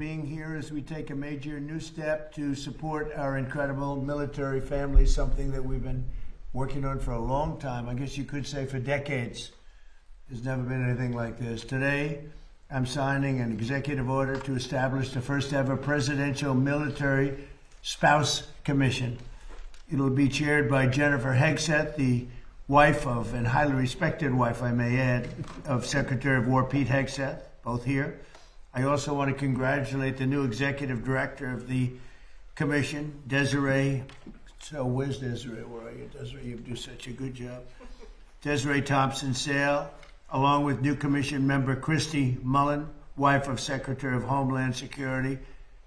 being here as we take a major new step to support our incredible military family, something that we've been working on for a long time. I guess you could say for decades. There's never been anything like this. Today, I'm signing an executive order to establish the first ever Presidential Military Spouse Commission. It'll be chaired by Jennifer Hegseth, the wife of, and highly respected wife, I may add, of Secretary of War Pete Hegseth, both here. I also want to congratulate the new executive director of the commission, Desiree. So where's Desiree? Where are you, Desiree? You do such a good job. Desiree Thompson-Sale, along with new commission member Christy Mullen, wife of Secretary of Homeland Security,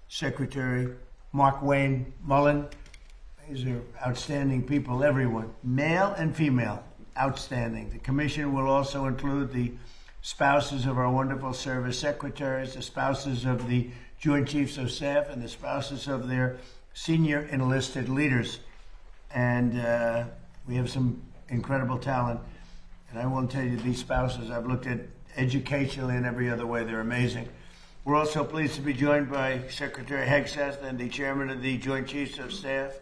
Secretary Mark Wayne Mullen. These are outstanding people, everyone, male and female, outstanding. The commission will also include the spouses of our wonderful service secretaries, the spouses of the Joint Chiefs of Staff, and the spouses of their senior enlisted leaders. And we have some incredible talent. And I won't tell you these spouses, I've looked at educationally and every other way, they're amazing. We're also pleased to be joined by Secretary Hegseth and the Chairman of the Joint Chiefs of Staff,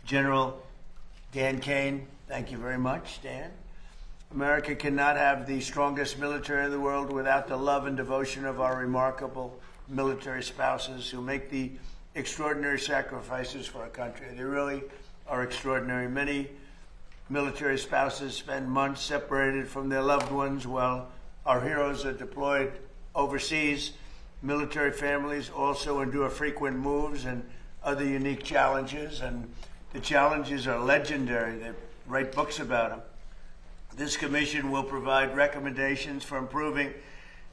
General Dan Kane. Thank you very much, Dan. America cannot have the strongest military in the world without the love and devotion of our remarkable military spouses who make the extraordinary sacrifices for our country. They really are extraordinary. Many military spouses spend months separated from their loved ones while our heroes are deployed overseas. Military families also endure frequent moves and other unique challenges, and the challenges are legendary. They write books about them. This commission will provide recommendations for improving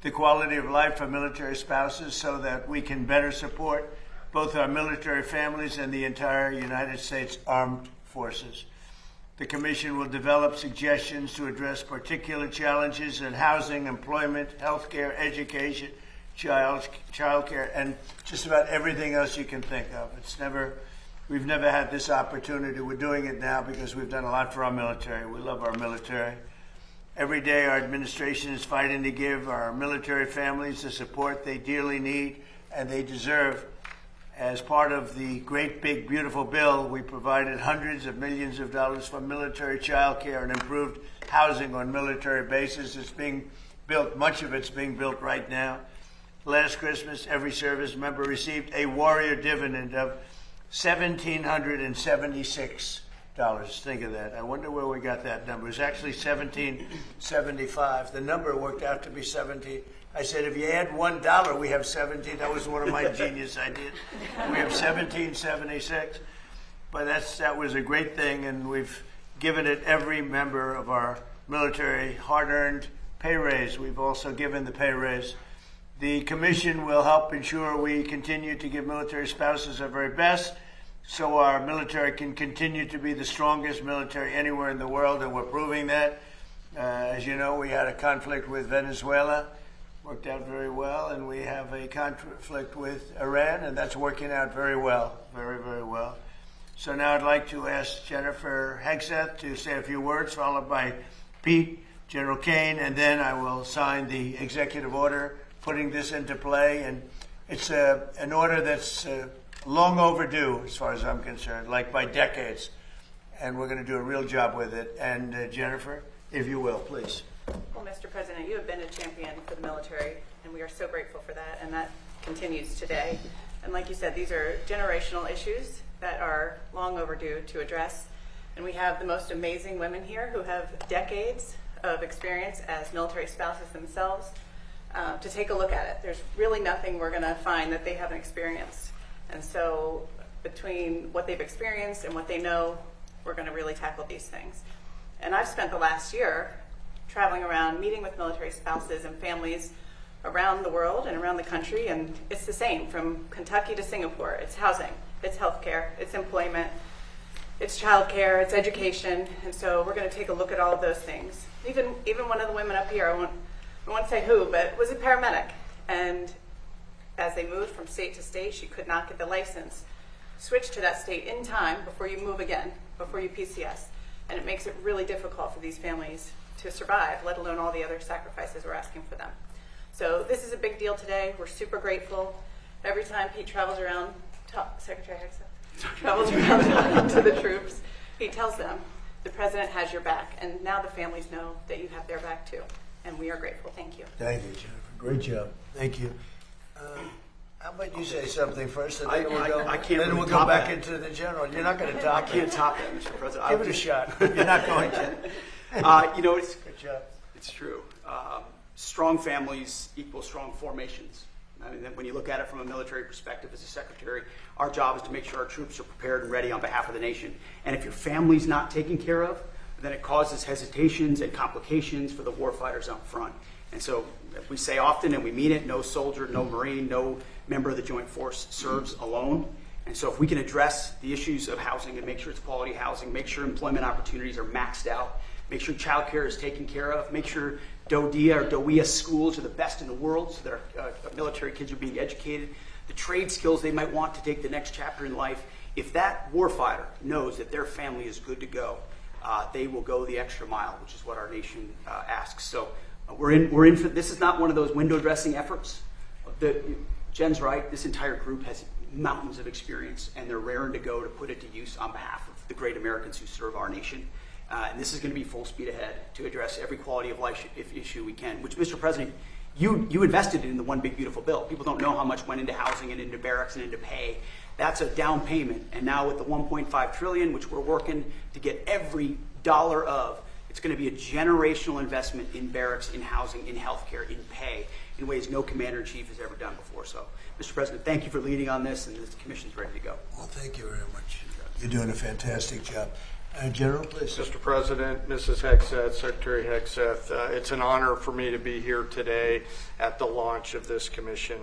the quality of life for military spouses so that we can better support both our military families and the entire United States Armed Forces. The commission will develop suggestions to address particular challenges in housing, employment, healthcare, education, childcare, and just about everything else you can think of. We've never had this opportunity. We're doing it now because we've done a lot for our military. We love our military. Every day our administration is fighting to give our military families the support they dearly need and they deserve. As part of the great, big, beautiful bill, we provided hundreds of millions of dollars for military child care and improved housing on military bases. It's being built, much of it's being built right now. Last Christmas, every service member received a warrior dividend of $1,776. Think of that. I wonder where we got that number. It's actually $17.75. The number worked out to be 17. I said, if you add $1, we have 17. That was one of my genius ideas. We have 1776. But that was a great thing, and we've given it every member of our military hard-earned pay raise. We've also given the pay raise. The commission will help ensure we continue to give military spouses our very best so our military can continue to be the strongest military anywhere in the world, and we're proving that. As you know, we had a conflict with Venezuela, worked out very well, and we have a conflict with Iran, and that's working out very well, very, very well. So now I'd like to ask Jennifer Hegseth to say a few words, followed by Pete, General Kane, and then I will sign the executive order putting this into play. And it's an order that's long overdue as far as I'm concerned, like by decades. And we're going to do a real job with it. And Jennifer, if you will, please. Well, Mr. President, you have been a champion for the military, and we are so grateful for that, and that continues today. And like you said, these are generational issues that are long overdue to address. And we have the most amazing women here who have decades of experience as military spouses themselves. To take a look at it. There's really nothing we're going to find that they haven't experienced. And so between what they've experienced and what they know, we're going to really tackle these things. And I've spent the last year traveling around, meeting with military spouses and families around the world and around the country, and it's the same from Kentucky to Singapore. It's housing, it's healthcare, it's employment, it's childcare, it's education. And so we're going to take a look at all of those things. Even one of the women up here, I won't say who, but was a paramedic. And as they moved from state to state, she could not get the license. Switch to that state in time before you move again, before you PCS. And it makes it really difficult for these families to survive, let alone all the other sacrifices we're asking for them. So this is a big deal today. We're super grateful Every time Pete travels around, Secretary Hegseth travels around talking to the troops, he tells them, the president has your back. And now the families know that you have their back too. And we are grateful. Thank you. Thank you, Jennifer. Great job. Thank you. How about you say something first, and then I can't then really we'll go top back that. into the general. You're not going to top I can't it. top that, Mr. President. Give it a shot. You're not going to. It's Good job. It's true. Strong families equal strong formations. I mean, when you look at it from a military perspective as a secretary, our job is to make sure our troops are prepared and ready on behalf of the nation. And if your family's not taken care of, then it causes hesitations and complications for the warfighters up front. And so we say often, and we mean it, no soldier, no Marine, no member of the Joint Force serves alone. And so if we can address the issues of housing and make sure it's quality housing, make sure employment opportunities are maxed out, make sure child care is taken care of, make sure DODEA or DOEA schools are the best in the world so that our military kids are being educated, the trade skills they might want to take the next chapter in life. If that warfighter knows that their family is good to go, they will go the extra mile, which is what our nation asks. So we're in for this. Is not one of those window dressing efforts. Jen's right. This entire group has mountains of experience, and they're raring to go to put it to use on behalf of the great Americans who serve our nation. And this is going to be full speed ahead to address every quality of life issue we can, which, Mr. President, you invested in the One Big Beautiful Bill. People don't know how much went into housing and into barracks and into pay. That's a down payment. And now with the $1.5 trillion, which we're working to get every dollar of, it's going to be a generational investment in barracks, in housing, in healthcare, in pay, in ways no commander-in-chief has ever done before. So, Mr. President, thank you for leading on this, and this commission's ready to go. Well, thank you very much. You're doing a fantastic job. General, please. Mr. President, Mrs. Hegseth, Secretary Hegseth, it's an honor for me to be here today at the launch of this commission.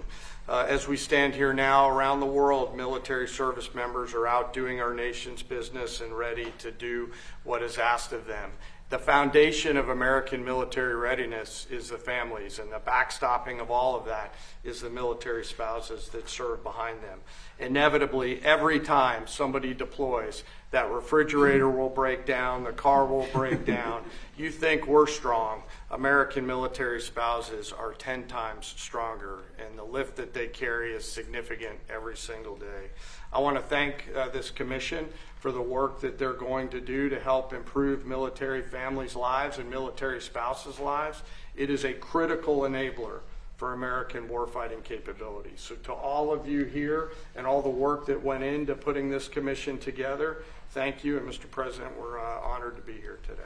As we stand here now around the world, military service members are out doing our nation's business and ready to do what is asked of them. The foundation of American military readiness is the families, and the backstopping of all of that is the military spouses that serve behind them. Inevitably, every time somebody deploys, that refrigerator will break down, the car will break down. You think we're strong. American military spouses are 10 times stronger, and the lift that they carry is significant every single day. I want to thank this commission for the work that they're going to do to help improve military families' lives and military spouses' lives. It is a critical enabler for American warfighting capabilities. So to all of you here and all the work that went into putting this commission together, thank you. And Mr. President, we're honored to be here today.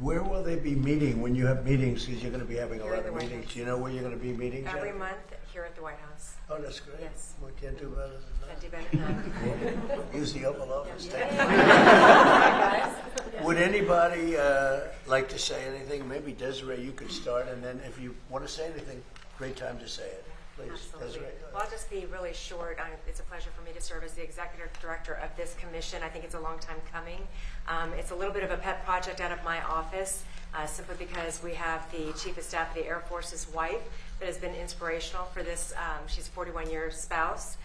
Where will they be meeting when you have meetings? Because you're going to be having a Here lot at the of White meetings. House. Do you know where you're going to be meeting, Jen? Every month here at the White House. Oh, that's great. Yes. We can't do better Can't than do better than that. Use the Oval Office. that. Would anybody like to say anything? Maybe Desiree, you could start, and then if you want to say anything, great time to say it. Please, Absolutely. Desiree. go Well, I'll ahead. just be really short. It's a pleasure for me to serve as the executive director of this commission. I think it's a long time coming. It's a little bit of a pet project out of my office, simply because we have the Chief of Staff of the Air Force's wife that has been inspirational for this. She's a 41-year spouse.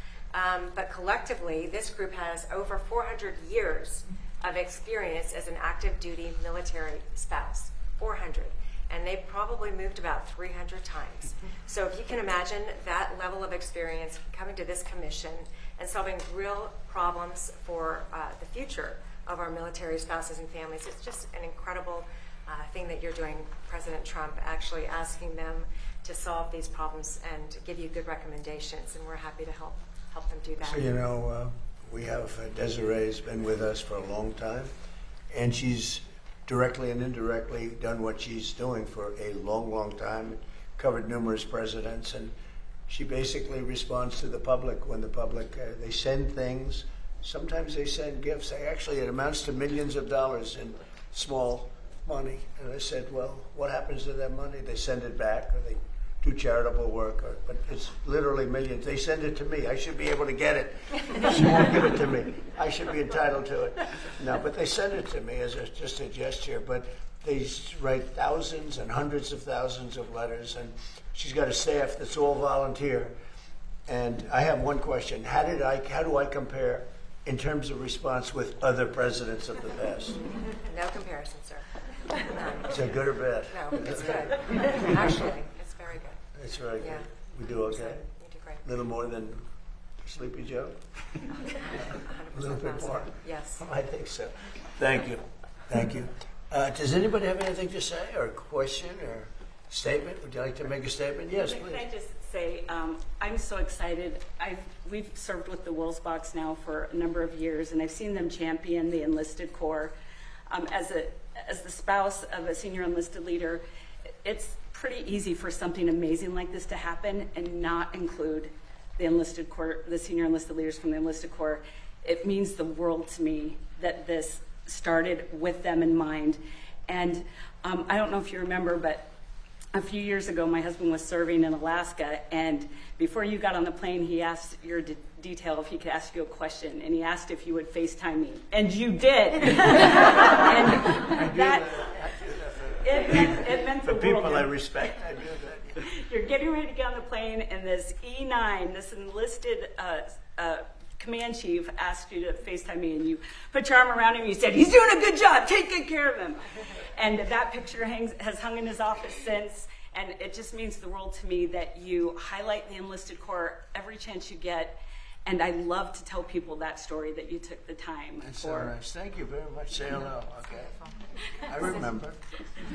But collectively, this group has over 400 years of experience as an active duty military spouse. 400. And they've probably moved about 300 times. So if you can imagine that level of experience coming to this commission and solving real problems for the future of our military spouses and families, it's just an incredible thing that you're doing, President Trump, actually asking them to solve these problems and give you good recommendations, and we're happy to help them do that. So, you know, we have Desiree's been with us for a long time, and she's directly and indirectly done what she's doing for a long, long time, covered numerous presidents, and she basically responds to the public when the public, they send things. Sometimes they send gifts. Actually, it amounts to millions of dollars in small money. And I said, well, what happens to that money? They send it back, or they do charitable work, but it's literally millions. They send it to me. I should be able to get it. She won't give it to me. I should be entitled to it. No, but they send it to me as just a gesture. But they write thousands and hundreds of thousands of letters, and she's got a staff that's all volunteer. And I have one question: how do I compare in terms of response with other presidents of the past? No comparison, sir. None. Is that good or bad? No, it's good. Actually, it's very good. It's very good. Yeah. We do So okay. you do great. A little more than Sleepy Joe? 100% A little bit positive. more? Yes. I think so. Thank you. Thank you. Does anybody have anything to say, or a question, or statement? Would you like to make a statement? Yes, Can please. I just say, I'm so excited. We've served with the Wolfsbachs now for a number of years, and I've seen them champion the enlisted corps. As the spouse of a senior enlisted leader, it's pretty easy for something amazing like this to happen and not include the enlisted corps, the senior enlisted leaders from the enlisted corps. It means the world to me that this started with them in mind. And I don't know if you remember, but a few years ago, my husband was serving in Alaska, and before you got on the plane, he asked your detail if he could ask you a question, and he asked if you would FaceTime me, and you did. And that, it meant For the people world. I respect, I do that. You're getting ready to get on the plane, and this E9, this enlisted command chief, asked you to FaceTime me, and you put your arm around him, and you said, "He's doing a good job, take good care of him." And that picture has hung in his office since, and it just means the world to me that you highlight the enlisted corps every chance you get, and I love to tell people that story, that you took the time That's so for. nice. Thank you very much. Say hello. Okay. I remember.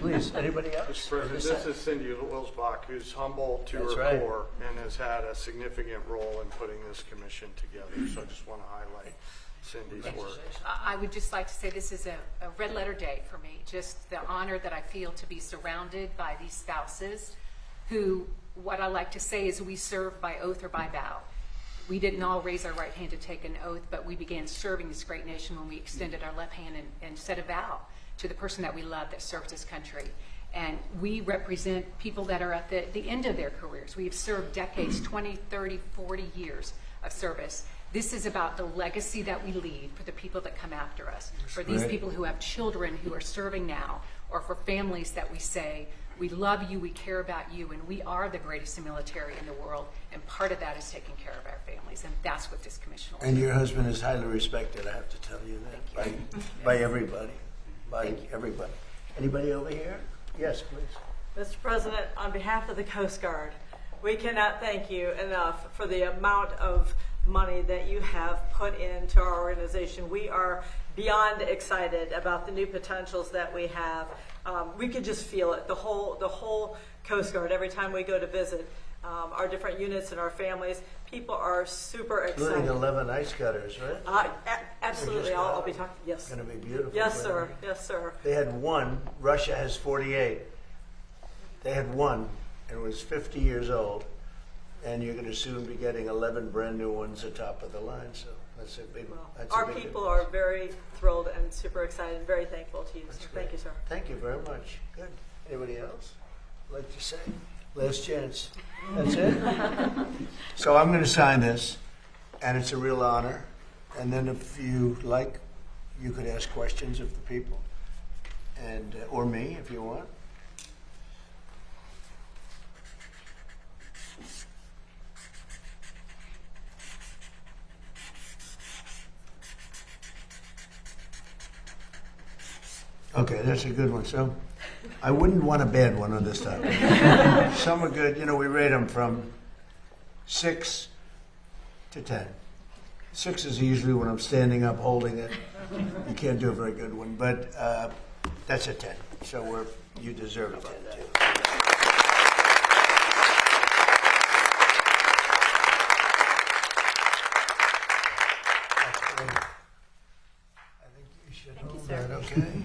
Please, anybody else? Mr. President, this is Cindy Wilsbach, who's humble to That's her right. core and has had a significant role in putting this commission together. So I just want to highlight Cindy's work. I would just like to say this is a red letter day for me. Just the honor that I feel to be surrounded by these spouses who, what I like to say is we serve by oath or by vow. We didn't all raise our right hand to take an oath, but we began serving this great nation when we extended our left hand and said a vow to the person that we love that serves this country. And we represent people that are at the end of their careers. We have served decades, 20, 30, 40 years of service. This is about the legacy that we leave for the people that come after us, for these great. people who have children who are serving now, or for families that we say, we love you, we care about you, and we are the greatest military in the world, and part of that is taking care of our families, and that's what this commission will do. And your husband is highly respected, I have to tell you that, by everybody. By everybody. Anybody over here? Yes, please. Mr. President, on behalf of the Coast Guard, we cannot thank you enough for the amount of money that you have put into our organization. We are beyond excited about the new potentials that we have. We could just feel it, the whole Coast Guard, every time we go to visit our different units and our families. People are super Including excited. 11 ice cutters, right? Absolutely, I'll be talking, yes. It's going to be beautiful. Yes, sir, yes, sir. They had one. Russia has 48. They had one, and it was 50 years old. And you're going to soon be getting 11 brand new ones atop of the line. So that's a big. That's Our a big people are very thrilled and super excited, very thankful to you. So thank you, sir. Thank you very much. Good. Anybody else like to say? Last chance. That's it. So I'm going to sign this, and it's a real honor. And then if you like, you could ask questions of the people, and or me if you want. Okay, that's a good one. So I wouldn't want a bad one on this topic. Some are good. You know, we rate them from 6 to 10. 6 is usually when I'm standing up holding it. You can't do a very good one, but that's a 10. So you deserve a 10 too. That's great. I think you should hold that, okay?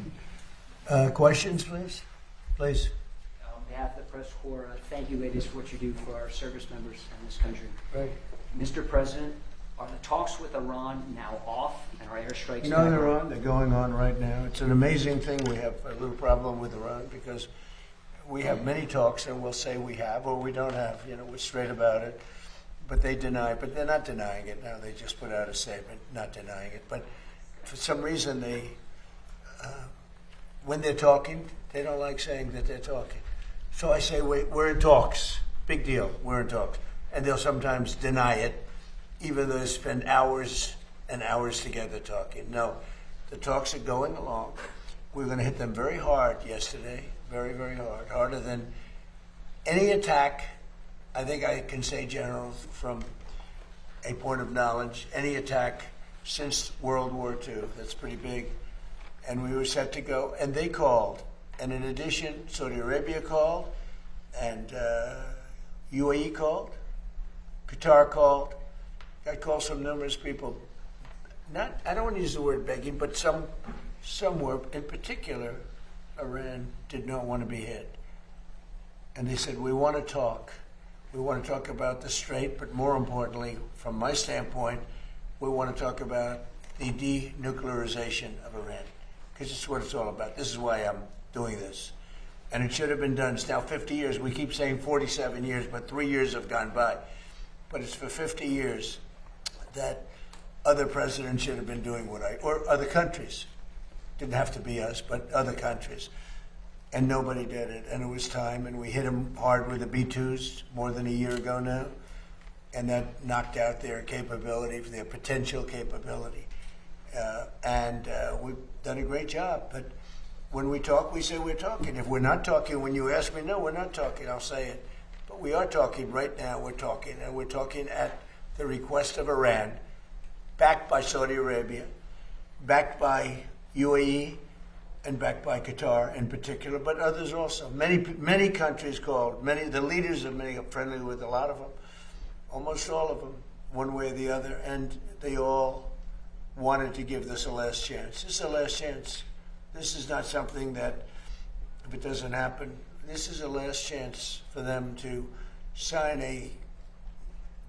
Questions, please? Please. On behalf of the press corps, thank you, ladies, for what you do for our service members in this country. Right. Mr. President, are the talks with Iran now off and are airstrikes No, back they're on. They're going on right now. It's an amazing thing. We have a little problem with Iran because we have many talks and we'll say we have or we don't have. You know, we're straight about it. But they deny. But they're not denying it now. They just put out a statement not denying it. But for some reason, they, when they're talking, they don't like saying that they're talking. So I say, wait, we're in talks. Big deal. We're in talks. And they'll sometimes deny it, even though they spend hours and hours together talking. No, the talks are going along. We're going to hit them very hard yesterday, very, very hard, harder than any attack I think I can say, General, from a point of knowledge, any attack since World War II, that's pretty big, and we were set to go, and they called. And in addition, Saudi Arabia called, and UAE called, Qatar called, got calls from numerous people. Not, I don't want to use the word begging, but some were, in particular, Iran did not want to be hit. And they said, we want to talk. We want to talk about the strait, but more importantly, from my standpoint, we want to talk about the denuclearization of Iran, because it's what it's all about. This is why I'm doing this. And it should have been done. It's now 50 years. We keep saying 47 years, but 3 years have gone by. But it's for 50 years that other presidents should have been doing or other countries. Didn't have to be us, but other countries. And nobody did it. And it was time, and we hit them hard with the B-2s more than a year ago now. And that knocked out their capability, their potential capability. And we've done a great job. But when we talk, we say we're talking. If we're not talking, when you ask me, no, we're not talking, I'll say it. But we are talking right now. We're talking. And we're talking at the request of Iran, backed by Saudi Arabia, backed by UAE, and backed by Qatar in particular, but others also. Many countries called. The leaders of many are friendly with a lot of them, almost all of them, one way or the other, and they all wanted to give this a last chance. This is a last chance. This is not something that, if it doesn't happen, this is a last chance for them to sign a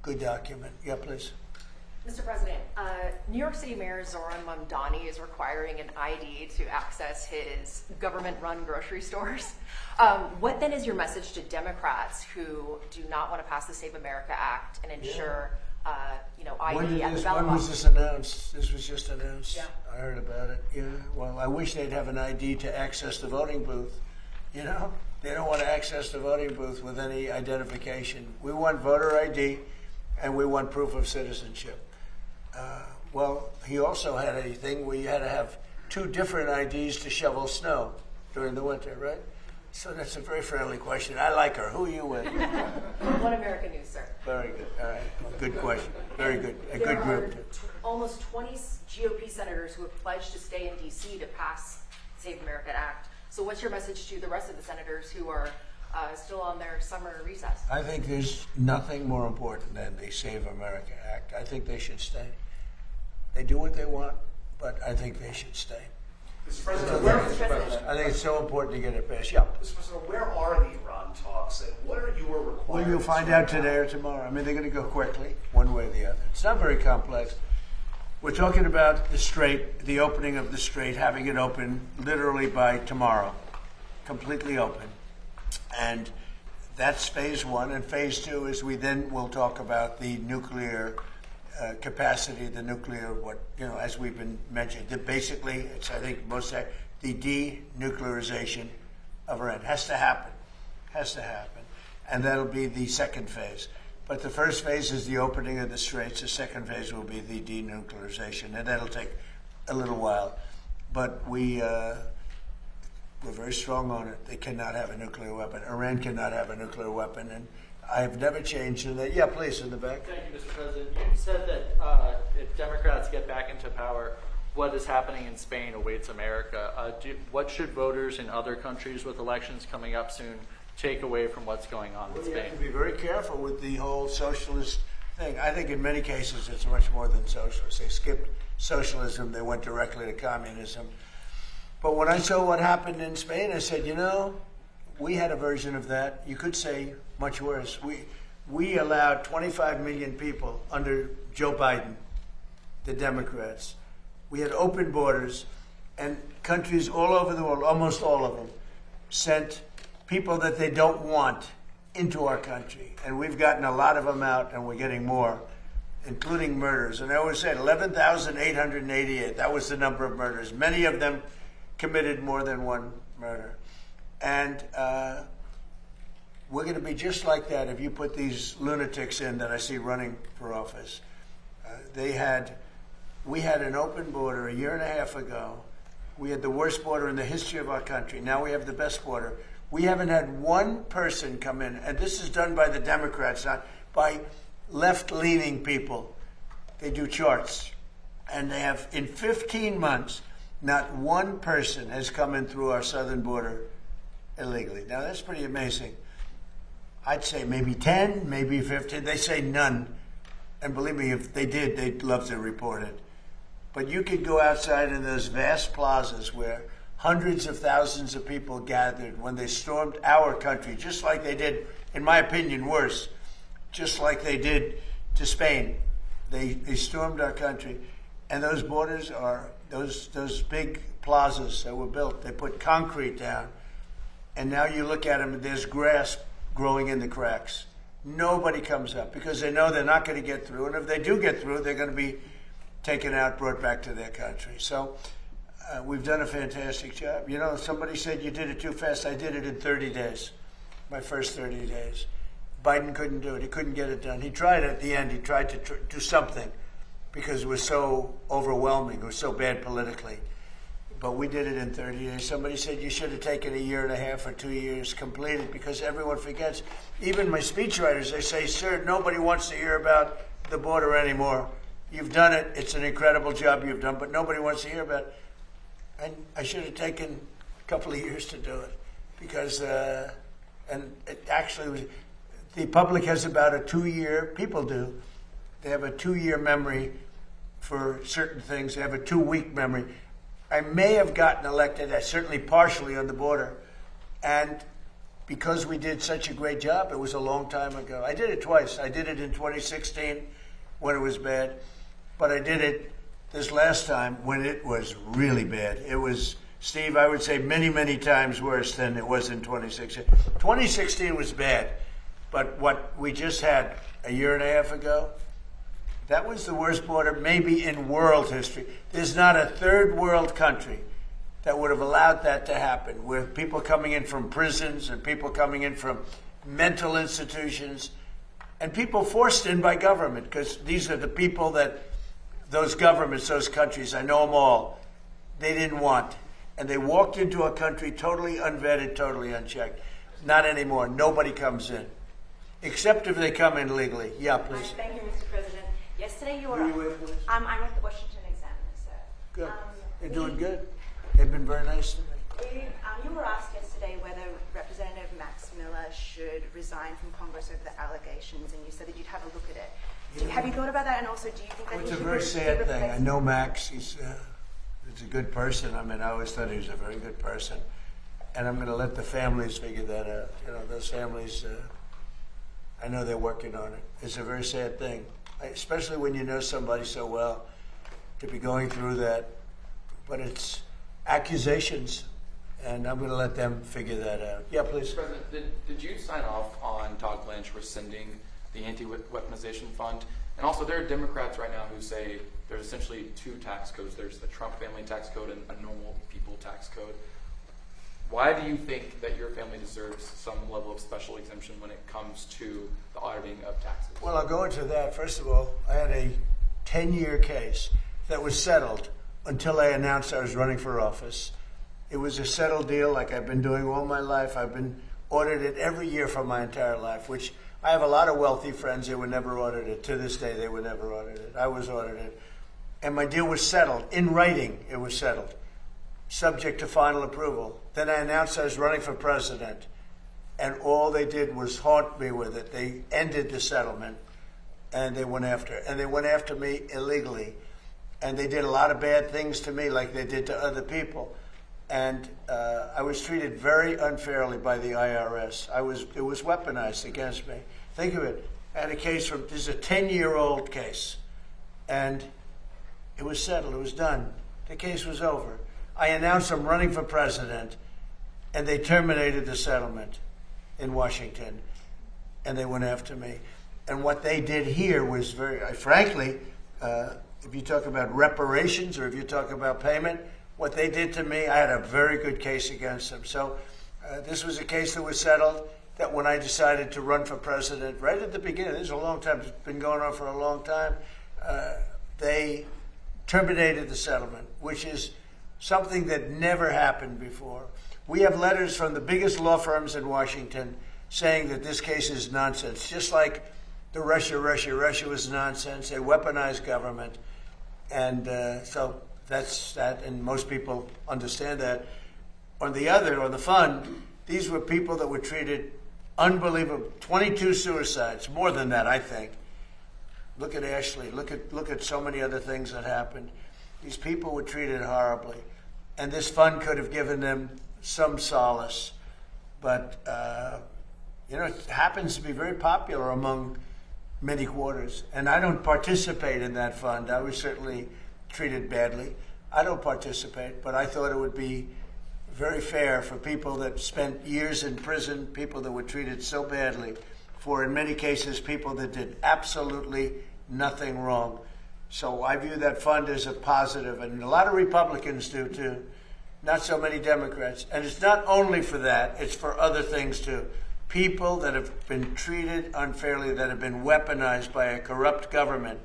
good document. Yeah, please. Mr. President, New York City Mayor Zoran Mamdani is requiring an ID to access his government-run grocery stores. What then is your message to Democrats who do not want to pass the Save America Act and ensure, ID at the ballot When was box? this announced? This was just announced. Yeah. I heard about it. Yeah. Well, I wish they'd have an ID to access the voting booth. You know, they don't want to access the voting booth with any identification. We want voter ID, and we want proof of citizenship. Well, he also had a thing where you had to have 2 different IDs to shovel snow during the winter, right? So that's a very friendly question. I like her. Who are you with? One American News, sir. Very good. All right. Good question. Very good. A good group. There are almost 20 GOP senators who have pledged to stay in D.C. to pass the Save America Act. So what's your message to the rest of the senators who are still on their summer recess? I think there's nothing more important than the Save America Act. I think they should stay. They do what they want, but I think they should stay. Mr. President, I think it's so important to get it passed. Yeah. Mr. President, where are the Iran talks, and what are your requirements? Well, you'll find out today or tomorrow. I mean, they're going to go quickly, one way or the other. It's not very complex. We're talking about the strait, the opening of the strait, having it open literally by tomorrow, completely open. And that's phase 1. And phase 2 is we then will talk about the nuclear capacity, the nuclear, as we've been mentioned. Basically, it's, I think, the denuclearization of Iran. Has to happen. And that'll be the second phase. But the first phase is the opening of the straits. The second phase will be the denuclearization, and that'll take a little while. But we're very strong on it. They cannot have a nuclear weapon. Iran cannot have a nuclear weapon, and I have never changed in that. Yeah, please, in the back. Thank you, Mr. President. You said that if Democrats get back into power, what is happening in Spain awaits America. What should voters in other countries with elections coming up soon take away from what's going on in You Spain? have to be very careful with the whole socialist thing. I think in many cases it's much more than socialist. They skipped socialism. They went directly to communism. But when I saw what happened in Spain, I said, we had a version of that. You could say much worse. We allowed 25 million people under Joe Biden, the Democrats. We had open borders, and countries all over the world, almost all of them, sent people that they don't want into our country. And we've gotten a lot of them out, and we're getting more, including murders. And I always said 11,888, that was the number of murders. Many of them committed more than one murder. And we're going to be just like that if you put these lunatics in that I see running for office. We had an open border a year and a half ago. We had the worst border in the history of our country. Now we have the best border. We haven't had one person come in, and this is done by the Democrats, not by left-leaning people. They do charts, and they have, in 15 months, not one person has come in through our southern border illegally. Now, that's pretty amazing. I'd say maybe 10, maybe 15. They say none. And believe me, if they did, they'd love to report it. But you could go outside in those vast plazas where hundreds of thousands of people gathered when they stormed our country, just like they did, in my opinion, worse, just like they did to Spain. They stormed our country. And those borders are, those big plazas that were built, they put concrete down. And now you look at them and there's grass growing in the cracks. Nobody comes up because they know they're not going to get through. And if they do get through, they're going to be taken out, brought back to their country. So we've done a fantastic job. You know, somebody said you did it too fast. I did it in 30 days, my first 30 days. Biden couldn't do it. He couldn't get it done. He tried at the end. He tried to do something because it was so overwhelming. It was so bad politically. But we did it in 30 days. Somebody said you should have taken a year and a half or 2 years completed because everyone forgets. Even my speechwriters, they say, sir, nobody wants to hear about the border anymore. You've done it. It's an incredible job you've done, but nobody wants to hear about it. And I should have taken a couple of years to do it because, and it actually was, the public has about a 2-year, people do, they have a 2-year memory for certain things. They have a 2-week memory. I may have gotten elected, certainly partially on the border, and because we did such a great job, it was a long time ago. I did it twice. I did it in 2016 when it was bad, but I did it this last time when it was really bad. It was, Steve, I would say many, many times worse than it was in 2016. 2016 was bad, but what we just had a year and a half ago, that was the worst border maybe in world history. There's not a third world country that would have allowed that to happen, with people coming in from prisons and people coming in from mental institutions and people forced in by government, because these are the people that those governments, those countries, I know them all, they didn't want. And they walked into a country totally unvetted, totally unchecked. Not anymore. Nobody comes in. Except if they come in legally. Yeah, please. Thank you, Mr. President. Yesterday you were... Who are you with, please? I'm with the Washington Examiner, sir. Good. They're doing good. They've been very nice to me. You were asked yesterday whether Representative Max Miller should resign from Congress over the allegations, and you said that you'd have a look at it. Have you thought about that? And also, do you think that It's he a should very be sad thing. replaced? I know Max. He's a good person. I mean, I always thought he was a very good person. And I'm going to let the families figure that out. You know, those families, I know they're working on it. It's a very sad thing, especially when you know somebody so well, to be going through that. But it's accusations, and I'm going to let them figure that out. Yeah, please. President, did you sign off on Todd Lynch rescinding the anti-weaponization fund? And also, there are Democrats right now who say there's essentially 2 tax codes. There's the Trump family tax code and a normal people tax code. Why do you think that your family deserves some level of special exemption when it comes to the auditing of taxes? Well, I'll go into that. First of all, I had a 10-year case that was settled until I announced I was running for office. It was a settled deal like I've been doing all my life. I've been audited every year for my entire life, which I have a lot of wealthy friends. They were never audited. To this day, they were never audited. I was audited. And my deal was settled. In writing, it was settled, subject to final approval. Then I announced I was running for president, and all they did was haunt me with it. They ended the settlement, and they went after it. And they went after me illegally. And they did a lot of bad things to me like they did to other people. And I was treated very unfairly by the IRS. It was weaponized against me. Think of it. I had a case this is a 10-year-old case. And it was settled. It was done. The case was over. I announced I'm running for president, and they terminated the settlement in Washington, and they went after me. And what they did here was very, frankly, if you talk about reparations or if you talk about payment, what they did to me, I had a very good case against them. So this was a case that was settled, that when I decided to run for president, right at the beginning, this is a long time, it's been going on for a long time, they terminated the settlement, which is something that never happened before. We have letters from the biggest law firms in Washington saying that this case is nonsense, just like the Russia was nonsense. They weaponized government. And so that's that, and most people understand that. On the fund, these were people that were treated unbelievable. 22 suicides, more than that, I think. Look at Ashley. Look at so many other things that happened. These people were treated horribly, and this fund could have given them some solace. But it happens to be very popular among many quarters, and I don't participate in that fund. I was certainly treated badly. I don't participate, but I thought it would be very fair for people that spent years in prison, people that were treated so badly, for in many cases people that did absolutely nothing wrong. So I view that fund as a positive, and a lot of Republicans do too, not so many Democrats. And it's not only for that, it's for other things too. People that have been treated unfairly, that have been weaponized by a corrupt government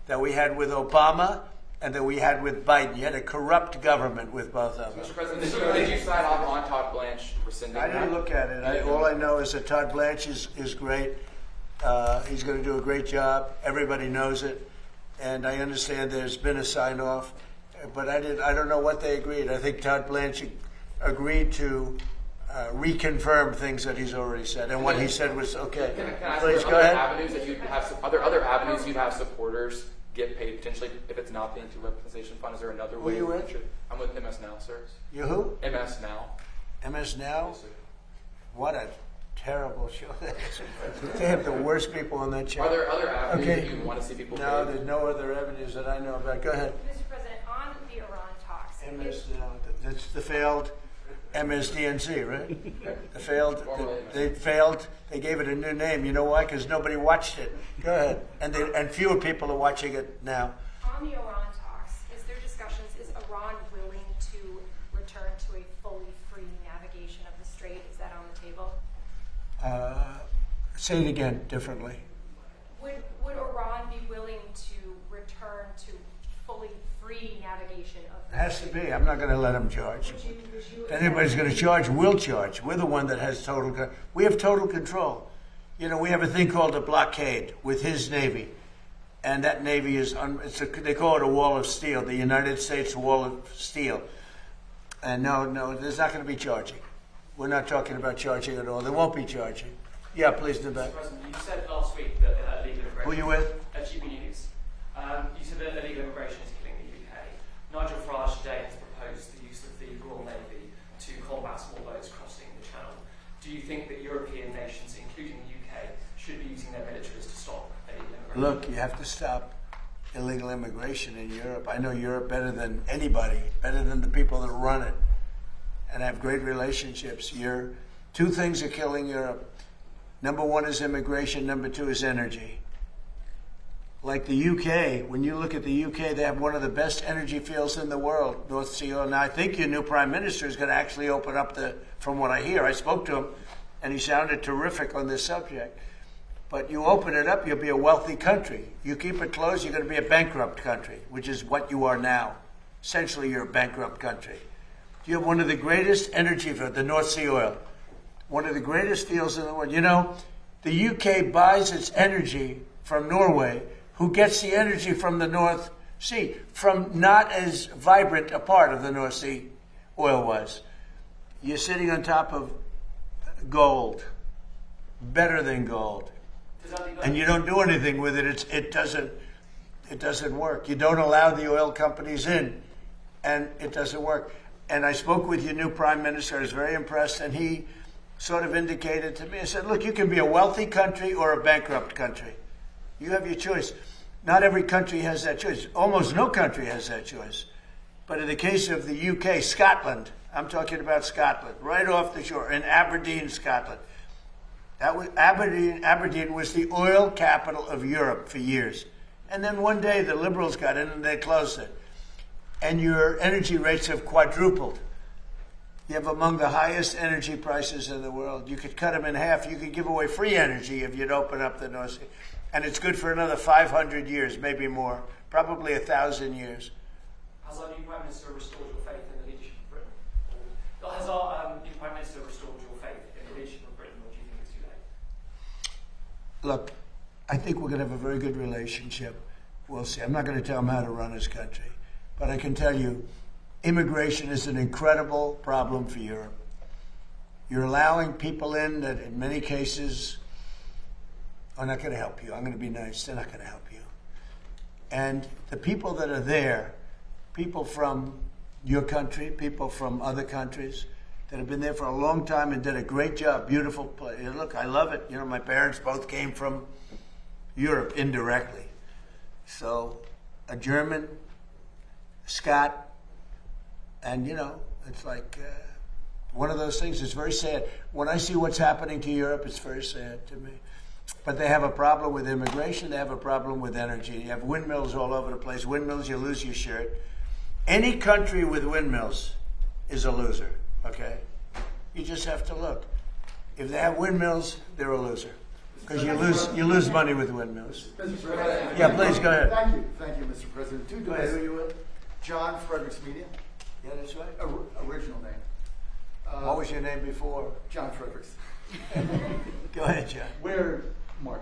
that we had with Obama and that we had with Biden. You had a corrupt government with both of them. Mr. President, did you sign off on Todd Blanche rescinding I didn't look at it. All I know is that Todd Blanche is great. He's going to do a great job. Everybody knows it. And I understand there's been a sign-off. But I don't know what they agreed. I think Todd Blanche agreed to reconfirm things that he's already said. And what he said was okay. Can I ask, Please are go there ahead. avenues that you'd have, are there other avenues you'd have supporters get paid potentially if it's not the anti-weaponization fund? Is there another way? Who you with? I'm with MS Now, sir. You who? MS Now. MS Now? Yes, sir. What a terrible show that is. They have the worst people on that show. Are there other avenues Okay. that you want to see people No, paid? there's no other avenues that I know about. Go ahead. Mr. President, on the Iran talks, MS Now. That's the failed MSDNC, right? The failed. They failed. They gave it a new name. You know why? Because nobody watched it. Go ahead. And fewer people are watching it now. on the Iran talks, is there discussions, is Iran willing to return to a fully free navigation of the strait? Is that on the table? Say it again differently. Would Iran be willing to return to fully free navigation of It the has to strait? be. I'm not going to let them charge. Would you If anybody's going to charge, we'll charge. We're the one that has total. We have total control. You know, we have a thing called a blockade with his Navy. And that Navy is, they call it a wall of steel, the United States wall of steel. And no, there's not going to be charging. We're not talking about charging at all. There won't be charging. Yeah, please do that. Mr. President, you said last week that illegal immigration... Who are you with? GB News. You said that illegal immigration is killing the UK. Nigel Farage today has proposed the use of the Royal Navy to combat small boats crossing the Channel. Do you think that European nations, including the UK, should be using their militaries to stop illegal immigration? Look, you have to stop illegal immigration in Europe. I know Europe better than anybody, better than the people that run it, and have great relationships. Two things are killing Europe. Number one is immigration. Number two is energy. Like the UK, when you look at the UK, they have one of the best energy fields in the world, North Sea oil. Now, I think your new prime minister is going to actually open up from what I hear, I spoke to him, and he sounded terrific on this subject. But you open it up, you'll be a wealthy country. You keep it closed, you're going to be a bankrupt country, which is what you are now. Essentially, you're a bankrupt country. You have one of the greatest energy fields, the North Sea oil, one of the greatest fields in the world. You know, the UK buys its energy from Norway, who gets the energy from the North Sea, from not as vibrant a part of the North Sea oil was. You're sitting on top of gold, better than gold. And you don't do anything with it. It doesn't work. You don't allow the oil companies in, and it doesn't work. And I spoke with your new prime minister. I was very impressed, and he sort of indicated to me, I said, look, you can be a wealthy country or a bankrupt country. You have your choice. Not every country has that choice. Almost no country has that choice. But in the case of the UK, Scotland, I'm talking about Scotland, right off the shore, in Aberdeen, Scotland. That was Aberdeen was the oil capital of Europe for years. And then one day the Liberals got in and they closed it. And your energy rates have quadrupled. You have among the highest energy prices in the world. You could cut them in half. You could give away free energy if you'd open up the North Sea. And it's good for another 500 years, maybe more, probably 1,000 years. Has our new Prime Minister restored your faith in the leadership of Britain? Has our Prime Minister restored your faith in the leadership of Britain, or do you think it's too late? Look, I think we're going to have a very good relationship. We'll see. I'm not going to tell him how to run his country. But I can tell you, immigration is an incredible problem for Europe. You're allowing people in that in many cases are not going to help you. I'm going to be nice. They're not going to help you. And the people that are there, people from your country, people from other countries that have been there for a long time and did a great job, beautiful place. Look, I love it. You know, my parents both came from Europe indirectly. So a German, Scott, and you know, it's like one of those things. It's very sad. When I see what's happening to Europe, it's very sad to me. But they have a problem with immigration. They have a problem with energy. You have windmills all over the place. Windmills, you lose your shirt. Any country with windmills is a loser, okay? You just have to look. If they have windmills, they're a loser. Because you lose money with windmills. Mr. President. Yeah, please, go ahead. Thank you, Mr. President. Go ahead, who are you with? John Fredericks Media. Yeah, that's right. Original name. What was your name before? John Fredericks. Go ahead, John. We're Mark.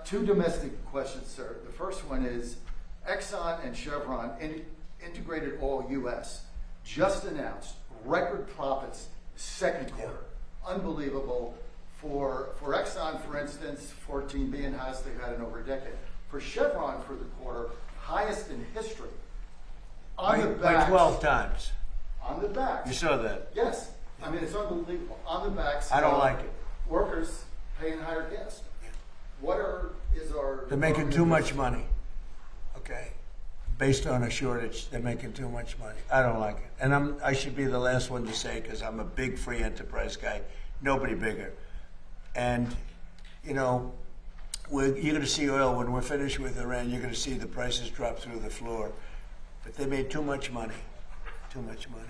Two domestic questions, sir. The first one is Exxon and Chevron, integrated all U.S., just announced record profits second quarter. Unbelievable. For Exxon, for instance, 14 billion, highest they've had in over a decade. For Chevron, for the quarter, highest in history. By 12 times. On the backs. You saw that? Yes. I mean, it's unbelievable. On the backs. I don't like it. Workers paying higher gas. Is our... They're making too much money, okay? Based on a shortage, they're making too much money. I don't like it. And I should be the last one to say, because I'm a big free enterprise guy. Nobody bigger. And, you know, you're going to see oil, when we're finished with Iran, you're going to see the prices drop through the floor. But they made too much money. Too much money.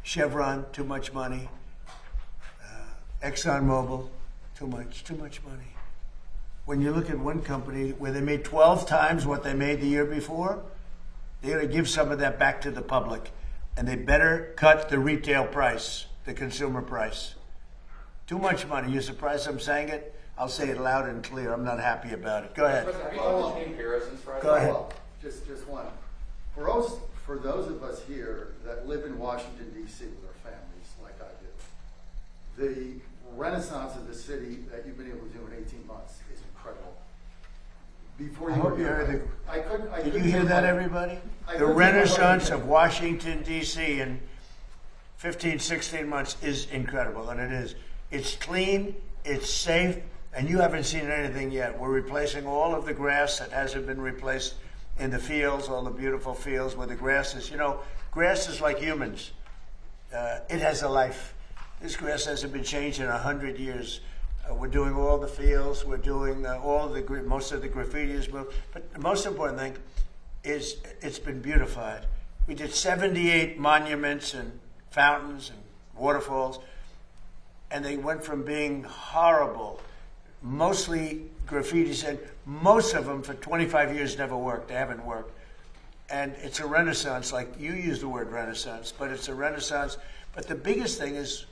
Chevron, too much money. ExxonMobil, too much money. When you look at one company where they made 12 times what they made the year before, they got to give some of that back to the public. And they better cut the retail price, the consumer price. Too much money. You're surprised I'm saying it? I'll say it loud and clear. I'm not happy about it. Go ahead. Go ahead. Just one. For those of us here that live in Washington, D.C. with our families, like I do, the renaissance of the city that you've been able to do in 18 months is incredible. Before you I hope you heard it. Did you hear that, everybody? The renaissance of Washington, D.C. in 15, 16 months is incredible, and it is. It's clean, it's safe, and you haven't seen anything yet. We're replacing all of the grass that hasn't been replaced in the fields, all the beautiful fields where the grass is. You know, grass is like humans. It has a life. This grass hasn't been changed in 100 years. We're doing all the fields. We're doing most of the graffiti is moved. But the most important thing is it's been beautified. We did 78 monuments and fountains and waterfalls, and they went from being horrible, mostly graffitis, and most of them for 25 years never worked. They haven't worked. And it's a renaissance, like you use the word renaissance, but it's a renaissance. But the biggest thing is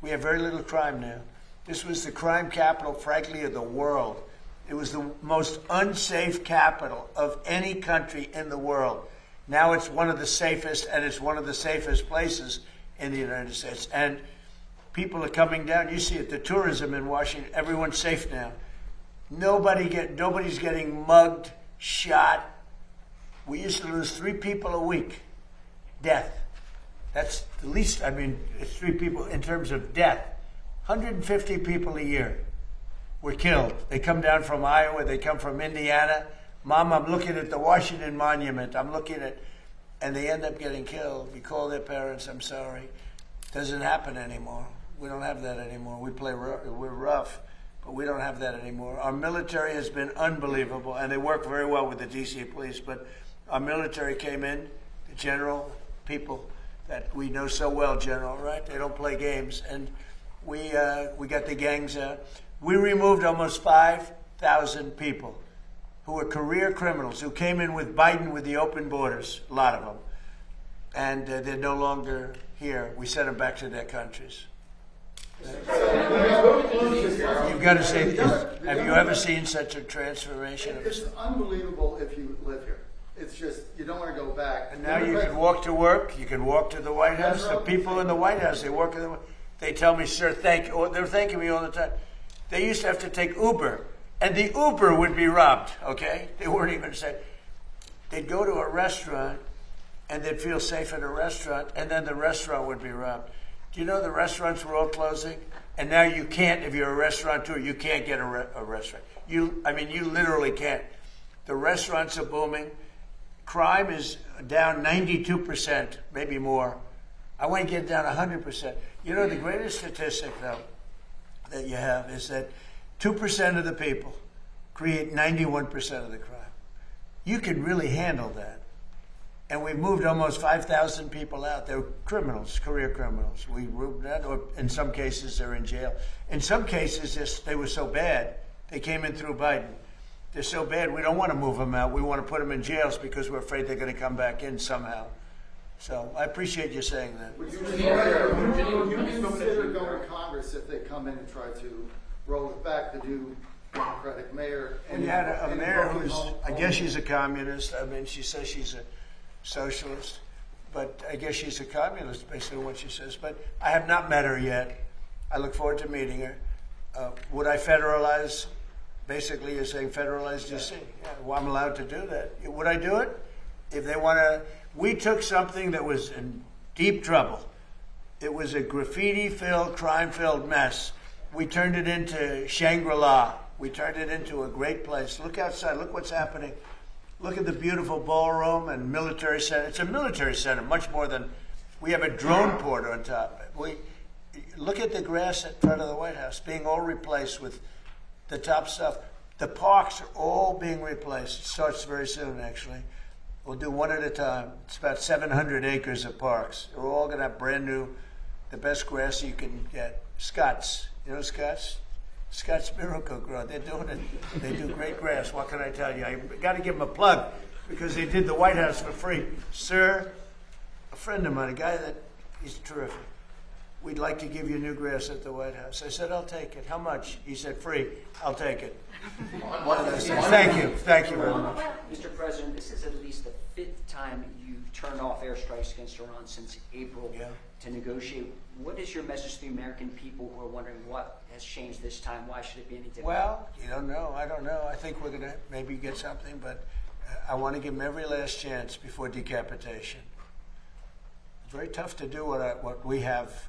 we have very little crime now. This was the crime capital, frankly, of the world. It was the most unsafe capital of any country in the world. Now it's one of the safest, and it's one of the safest places in the United States. And people are coming down. You see it, the tourism in Washington, everyone's safe now. Nobody's getting mugged, shot. We used to lose 3 people a week. Death. That's the least, it's 3 people in terms of death. 150 people a year were killed. They come down from Iowa, they come from Indiana. Mom, I'm looking at the Washington Monument. And they end up getting killed. We call their parents, I'm sorry. Doesn't happen anymore. We don't have that anymore. We're rough, but we don't have that anymore. Our military has been unbelievable, and they work very well with the D.C. police, but our military came in, the general, people that we know so well, General, right? They don't play games, and we got the gangs out. We removed almost 5,000 people who were career criminals, who came in with Biden with the open borders, a lot of them. and they're no longer here. We sent them back to their countries. You've got to say, have you ever seen such a transformation? It's unbelievable if you live here. It's just, you don't want to go back. And now you can walk to work. You can walk to the White House. The people in the White House, they tell me, sir, thank you. They're thanking me all the time. They used to have to take Uber, and the Uber would be robbed, okay? They weren't even safe. They'd go to a restaurant, and they'd feel safe in a restaurant, and then the restaurant would be robbed. Do you know the restaurants were all closing? And now you can't, if you're a restaurateur, you can't get a restaurant. You literally can't. The restaurants are booming. Crime is down 92%, maybe more. I want to get down 100%. You know, the greatest statistic, though, that you have is that 2% of the people create 91% of the crime. You can really handle that. And we've moved almost 5,000 people out. They're criminals, career criminals. We moved that, or in some cases they're in jail. In some cases, they were so bad, they came in through Biden. They're so bad, we don't want to move them out. We want to put them in jails because we're afraid they're going to come back in somehow. So I appreciate you saying that. Would you consider going to Congress if they come in and try to roll it back, the new Democratic mayor? And you had a mayor who's, I guess she's a communist. I mean, she says she's a socialist, but I guess she's a communist based on what she says. But I have not met her yet. I look forward to meeting her. Would I federalize? Basically, you're saying federalize DC. Yeah, well, I'm allowed to do that. Would I do it? If they want to, we took something that was in deep trouble. It was a graffiti-filled, crime-filled mess. We turned it into Shangri-La. We turned it into a great place. Look outside. Look what's happening. Look at the beautiful ballroom and military center. It's a military center, much more than, we have a drone port on top. Look at the grass in front of the White House being all replaced with the top stuff. The parks are all being replaced. It starts very soon, actually. We'll do one at a time. It's about 700 acres of parks. They're all going to have brand new, the best grass you can get. Scots. You know Scots? Scots Miracle-Gro. They're doing it. They do great grass. What can I tell you? I got to give them a plug because they did the White House for free. Sir, a friend of mine, a guy that, he's terrific. We'd like to give you new grass at the White House. I said, I'll take it. How much? He said, free. I'll take it. One of those things. Thank you. Thank you very much. Mr. President, this is at least the 5th time you've turned off airstrikes against Iran since April to negotiate. What is your message to the American people who are wondering what has changed this time? Why should it be any different? Well, you don't know. I don't know. I think we're going to maybe get something, but I want to give them every last chance before decapitation. It's very tough to do what we have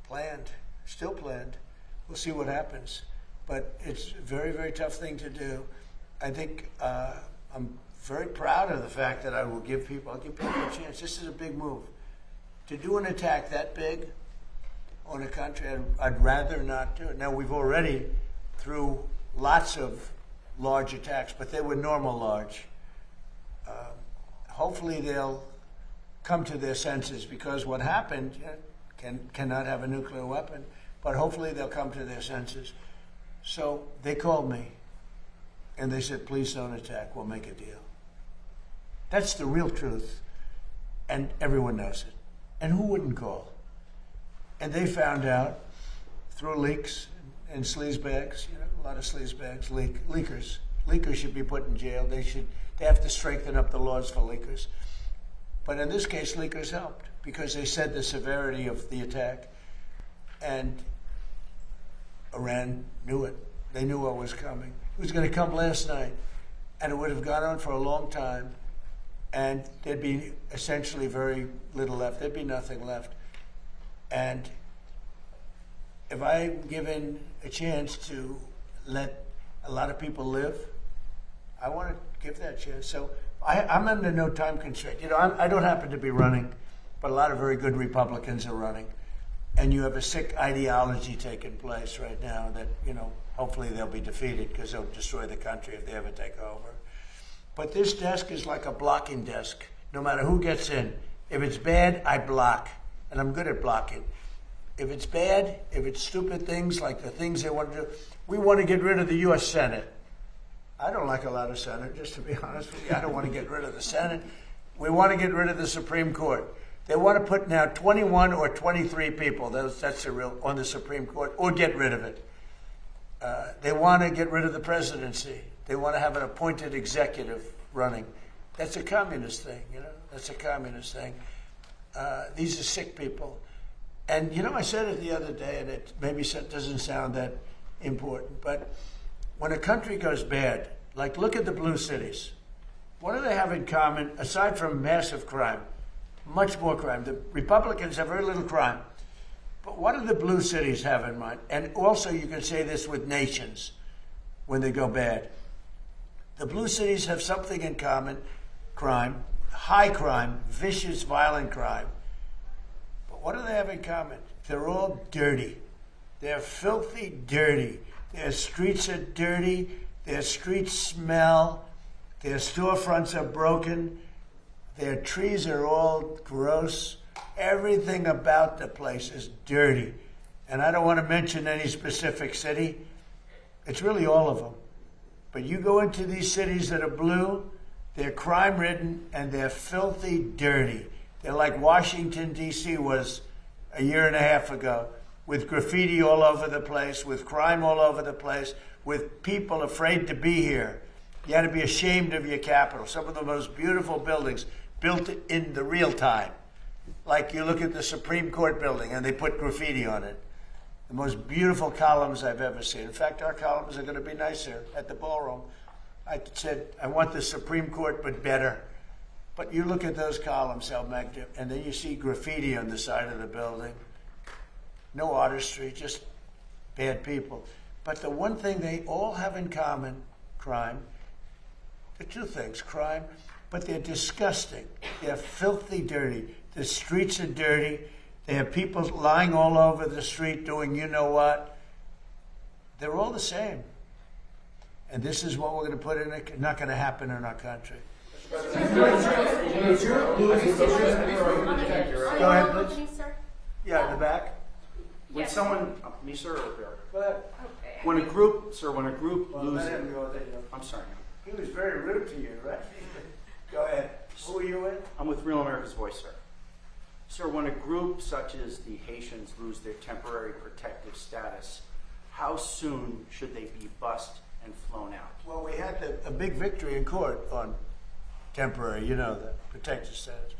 planned, still planned. We'll see what happens. But it's a very, very tough thing to do. I think I'm very proud of the fact that I'll give people a chance. This is a big move. To do an attack that big on a country, I'd rather not do it. Now, we've already, through lots of large attacks, but they were normal large. Hopefully they'll come to their senses, because what happened cannot have a nuclear weapon, but hopefully they'll come to their senses. So they called me, and they said, please don't attack, we'll make a deal. That's the real truth, and everyone knows it. And who wouldn't call? And they found out through leaks and sleazebags, a lot of sleazebags, leakers. Leakers should be put in jail. They have to strengthen up the laws for leakers. But in this case, leakers helped, because they said the severity of the attack, and Iran knew it. They knew what was coming. It was going to come last night, and it would have gone on for a long time, and there'd be essentially very little left. There'd be nothing left. And if I'm given a chance to let a lot of people live, I want to give that chance. So I'm under no time constraint. I don't happen to be running, but a lot of very good Republicans are running. And you have a sick ideology taking place right now that, hopefully they'll be defeated, because they'll destroy the country if they ever take over. But this desk is like a blocking desk. No matter who gets in. If it's bad, I block. And I'm good at blocking. If it's bad, if it's stupid things like the things they want to do, we want to get rid of the U.S. Senate. I don't like a lot of Senate, just to be honest with you. I don't want to get rid of the Senate. We want to get rid of the Supreme Court. They want to put now 21 or 23 people, that's the real, on the Supreme Court, or get rid of it. They want to get rid of the presidency. They want to have an appointed executive running. That's a communist thing, you know. That's a communist thing. These are sick people. And, you know, I said it the other day, and it maybe doesn't sound that important, but when a country goes bad, like look at the blue cities. What do they have in common, aside from massive crime? Much more crime. The Republicans have very little crime. But what do the blue cities have in mind? And also you can say this with nations when they go bad. The blue cities have something in common: crime, high crime, vicious, violent crime. But what do they have in common? They're all dirty. They're filthy dirty. Their streets are dirty. Their streets smell. Their storefronts are broken. Their trees are all gross. Everything about the place is dirty. And I don't want to mention any specific city. It's really all of them. But you go into these cities that are blue, they're crime-ridden and they're filthy dirty. They're like Washington, D.C. was a year and a half ago, with graffiti all over the place, with crime all over the place, with people afraid to be here. You had to be ashamed of your capital. Some of the most beautiful buildings built in the real time. Like you look at the Supreme Court building and they put graffiti on it. The most beautiful columns I've ever seen. In fact, our columns are going to be nicer at the ballroom. I said, I want the Supreme Court, but better. But you look at those columns, how magnificent, and then you see graffiti on the side of the building. No artistry, just bad people. But the one thing they all have in common, crime. The two things, crime, but they're disgusting. They're filthy dirty. The streets are dirty. They have people lying all over the street doing you know what. They're all the same. And this is what we're going to put in it. Not going to happen in our country. Go ahead, please. Yeah, in the back. When someone, me sir or Barry? Go ahead. When a group loses, let him go there. I'm sorry. He was very rude to you, right? Go ahead. Who are you with? I'm with Real America's Voice, sir. Sir, when a group such as the Haitians lose their temporary protective status, how soon should they be bussed and flown out? Well, we had a big victory in court on temporary, you know, the protective status.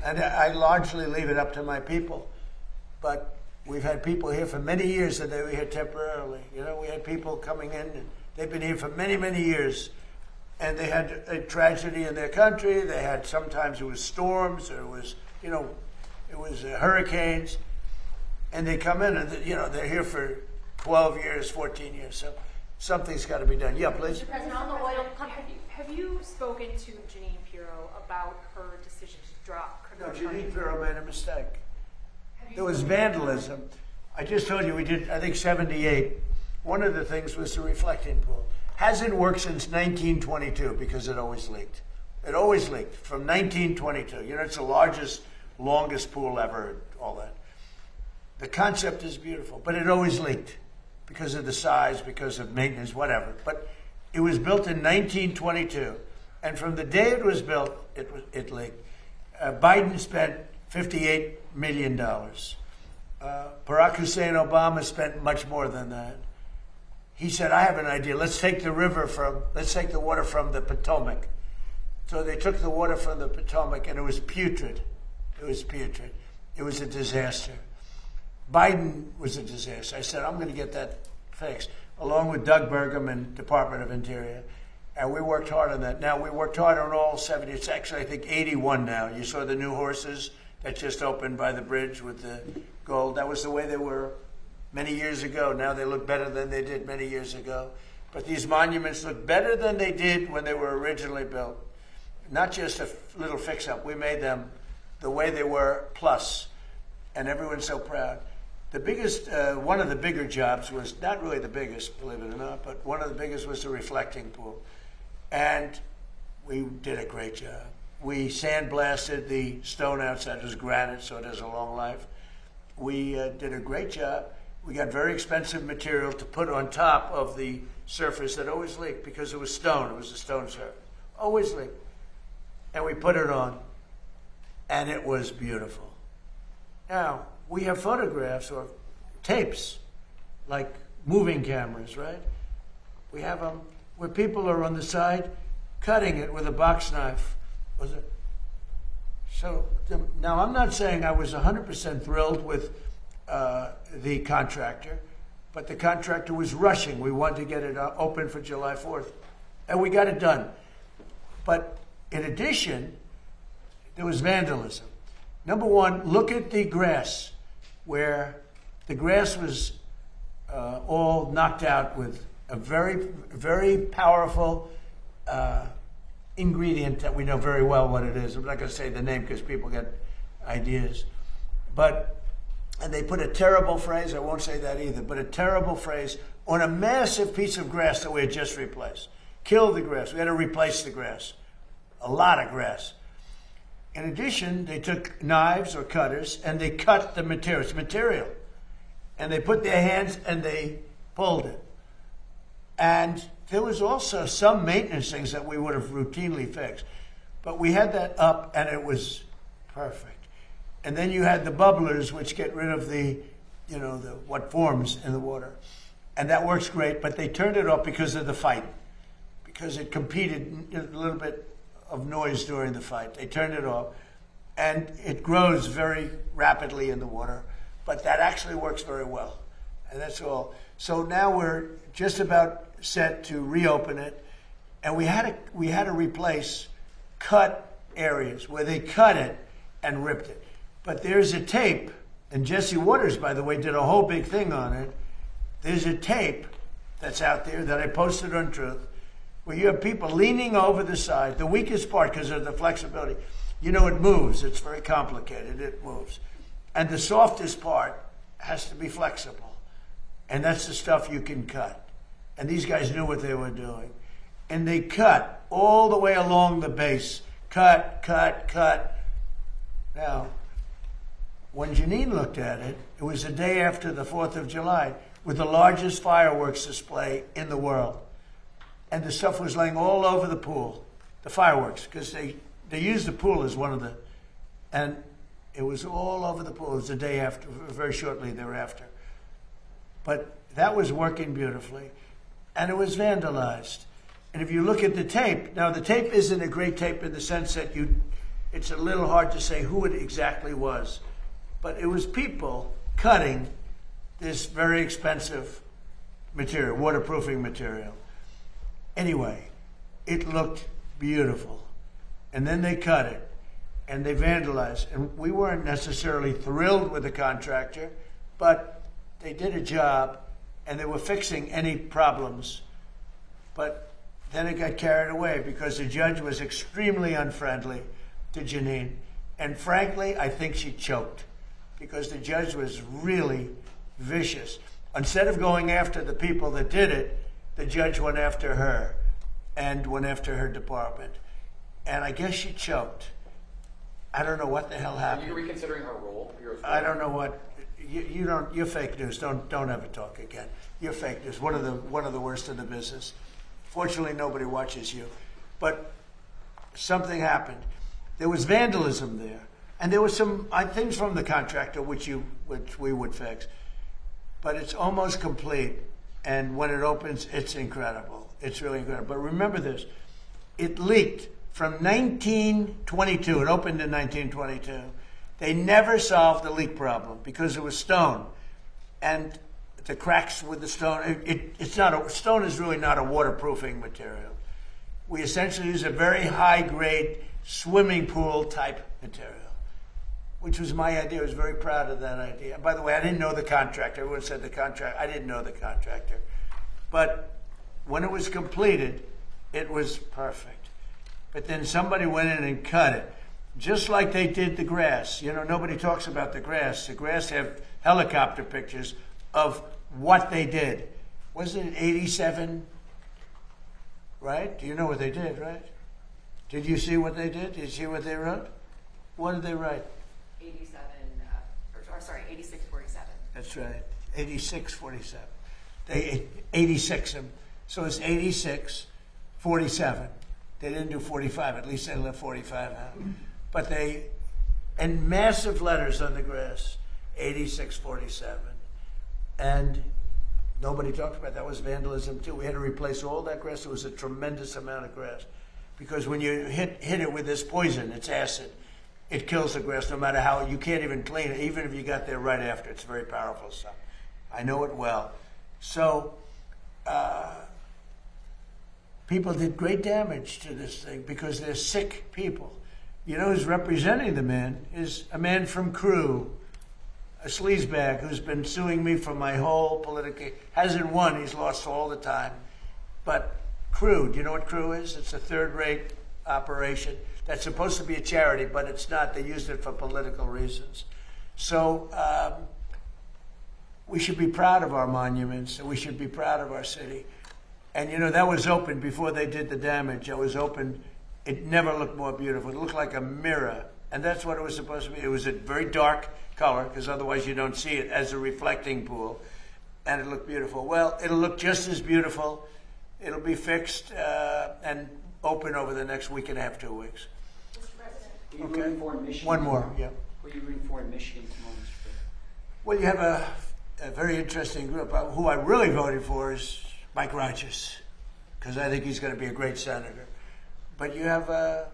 And I largely leave it up to my people. But we've had people here for many years that they were here temporarily. You know, we had people coming in, and they've been here for many, many years. And they had a tragedy in their country. They had, sometimes it was storms, or it was, you know, it was hurricanes. And they come in and, you know, they're here for 12 years, 14 years. So something's got to be done. Yeah, please. Mr. President, on the oil company, have you spoken to Jeanine Pirro about her decision to drop criminal charges? Jeanine Pirro made a mistake. There was vandalism. I just told you we did, I think, 78. One of the things was the reflecting pool. Hasn't worked since 1922 because it always leaked. It always leaked from 1922. You know, it's the largest, longest pool ever, all that. The concept is beautiful, but it always leaked because of the size, because of maintenance, whatever. But it was built in 1922, and from the day it was built, it leaked. Biden spent $58 million. Barack Hussein Obama spent much more than that. He said, I have an idea. Let's take the water from the Potomac. So they took the water from the Potomac, and it was putrid. It was putrid. It was a disaster. Biden was a disaster. I said, I'm going to get that fixed, along with Doug Burgum and Department of Interior. And we worked hard on that. Now, we worked hard on all 70. It's actually, I think, 81 now. You saw the new horses that just opened by the bridge with the gold. That was the way they were many years ago. Now they look better than they did many years ago. But these monuments look better than they did when they were originally built. Not just a little fix-up. We made them the way they were, plus. And everyone's so proud. The biggest, one of the bigger jobs was, not really the biggest, believe it or not, but one of the biggest was the reflecting pool. And we did a great job. We sandblasted the stone outside. It was granite, so it has a long life. We did a great job. We got very expensive material to put on top of the surface that always leaked because it was stone. It was a stone surface. Always leaked. And we put it on. and it was beautiful. Now, we have photographs or tapes, like moving cameras, right? We have them where people are on the side cutting it with a box knife. Now, I'm not saying I was 100% thrilled with the contractor, but the contractor was rushing. We wanted to get it open for July 4th, and we got it done. But in addition, there was vandalism. Number one, look at the grass, where the grass was all knocked out with a very, very powerful ingredient that we know very well what it is. I'm not going to say the name because people get ideas. And they put a terrible phrase, I won't say that either, but a terrible phrase on a massive piece of grass that we had just replaced. Kill the grass. We had to replace the grass. A lot of grass. In addition, they took knives or cutters and they cut the material. It's material. And they put their hands and they pulled it. And there was also some maintenance things that we would have routinely fixed. But we had that up and it was perfect. And then you had the bubblers, which get rid of what forms in the water. And that works great, but they turned it off because of the fight. Because it competed a little bit of noise during the fight. They turned it off. And it grows very rapidly in the water. But that actually works very well. And that's all. So now we're just about set to reopen it. And we had to replace cut areas where they cut it and ripped it. But there's a tape, and Jesse Waters, by the way, did a whole big thing on it. There's a tape that's out there that I posted on Truth, where you have people leaning over the side, the weakest part because of the flexibility. It moves. It's very complicated. It moves. And the softest part has to be flexible. And that's the stuff you can cut. And these guys knew what they were doing. And they cut all the way along the base. Cut, cut, cut. Now, when Janine looked at it, it was the day after the 4th of July, with the largest fireworks display in the world. And the stuff was laying all over the pool, the fireworks, because they used the pool as one of the, and it was all over the pool. It was the day after, very shortly thereafter. But that was working beautifully, and it was vandalized. And if you look at the tape, now the tape isn't a great tape in the sense that it's a little hard to say who it exactly was. But it was people cutting this very expensive material, waterproofing material. Anyway, it looked beautiful. And then they cut it, and they vandalized. And we weren't necessarily thrilled with the contractor, but they did a job, and they were fixing any problems. But then it got carried away because the judge was extremely unfriendly to Janine. And frankly, I think she choked, because the judge was really vicious. Instead of going after the people that did it, the judge went after her and went after her department. And I guess she choked. I don't know what the hell happened. Are you reconsidering her role? I don't know what. You don't. You're fake news. Don't ever talk again. You're fake news. One of the worst in the business. Fortunately, nobody watches you. But something happened. There was vandalism there. And there were some things from the contractor which we would fix, but it's almost complete. And when it opens, it's incredible. It's really incredible. But remember this: it leaked from 1922. It opened in 1922. They never solved the leak problem because it was stone, and the cracks with the stone. Stone is really not a waterproofing material. We essentially use a very high grade swimming pool type material, which was my idea. I was very proud of that idea. By the way, I didn't know the contractor. Everyone said the contractor. I didn't know the contractor. But when it was completed, it was perfect. But then somebody went in and cut it, just like they did the grass. Nobody talks about the grass. The grass have helicopter pictures of what they did. Wasn't it 87? Right? Do you know what they did, right? Did you see what they did? Did you see what they wrote? What did they write? 8647. That's right, 8647. They 86 them, so it's 8647. They didn't do 45. At least they left 45 out. But they and massive letters on the grass, 8647. And nobody talked about that. Was vandalism too. We had to replace all that grass. It was a tremendous amount of grass. Because when you hit it with this poison, it's acid, it kills the grass no matter how, you can't even clean it, even if you got there right after. It's very powerful stuff. I know it well. So people did great damage to this thing because they're sick people. You know who's representing the man is a man from Crew, a sleazebag who's been suing me for my whole political, hasn't won, he's lost all the time. But Crew, do you know what Crew is? It's a third-rate operation that's supposed to be a charity, but it's not. They used it for political reasons. So we should be proud of our monuments, and we should be proud of our city. And you know, that was open before they did the damage. It was open. It never looked more beautiful. It looked like a mirror, and that's what it was supposed to be. It was a very dark color, because otherwise you don't see it, as a reflecting pool, and it looked beautiful. Well, it'll look just as beautiful. It'll be fixed and open over the next week and a half, 2 weeks. Who are you rooting for in Michigan? One more, yeah. Who are you rooting for in Michigan tomorrow, Mr. President? Well, you have a very interesting group. Who I really voted for is Mike Rogers, because I think he's going to be a great senator. But you have a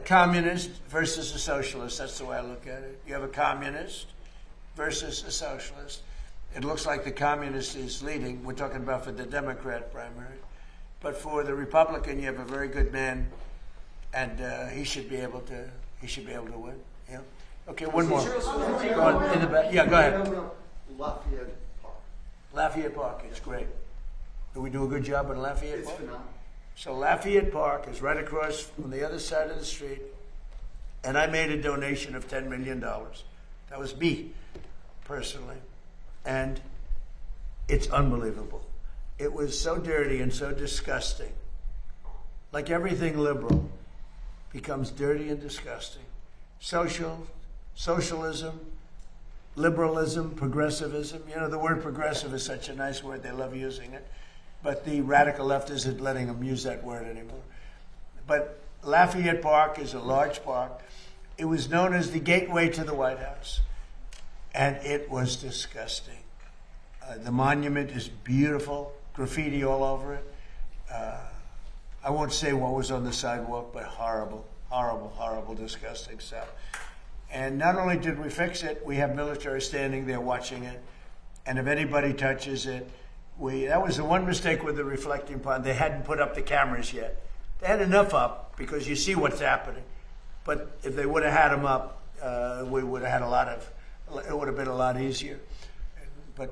communist versus a socialist. That's the way I look at it. You have a communist versus a socialist. It looks like the communist is leading. We're talking about for the Democrat primary. But for the Republican, you have a very good man, and he should be able to win. Yeah. Okay, one more. Go on, in the back. Yeah, go ahead. Lafayette Park. Lafayette Park, it's great. Do we do a good job in Lafayette It's Park? phenomenal. So Lafayette Park is right across from the other side of the street, and I made a donation of $10 million. That was me, personally. And it's unbelievable. It was so dirty and so disgusting. Like everything liberal becomes dirty and disgusting. Socialism, liberalism, progressivism. You know, the word progressive is such a nice word. They love using it. But the radical left isn't letting them use that word anymore. But Lafayette Park is a large park. It was known as the gateway to the White House. And it was disgusting. The monument is beautiful, graffiti all over it. I won't say what was on the sidewalk, but horrible, horrible, horrible, disgusting stuff. And not only did we fix it, we have military standing there watching it. And if anybody touches it, that was the one mistake with the reflecting pond. They hadn't put up the cameras yet. They had enough up because you see what's happening. But if they would have had them up, we would have had it would have been a lot easier.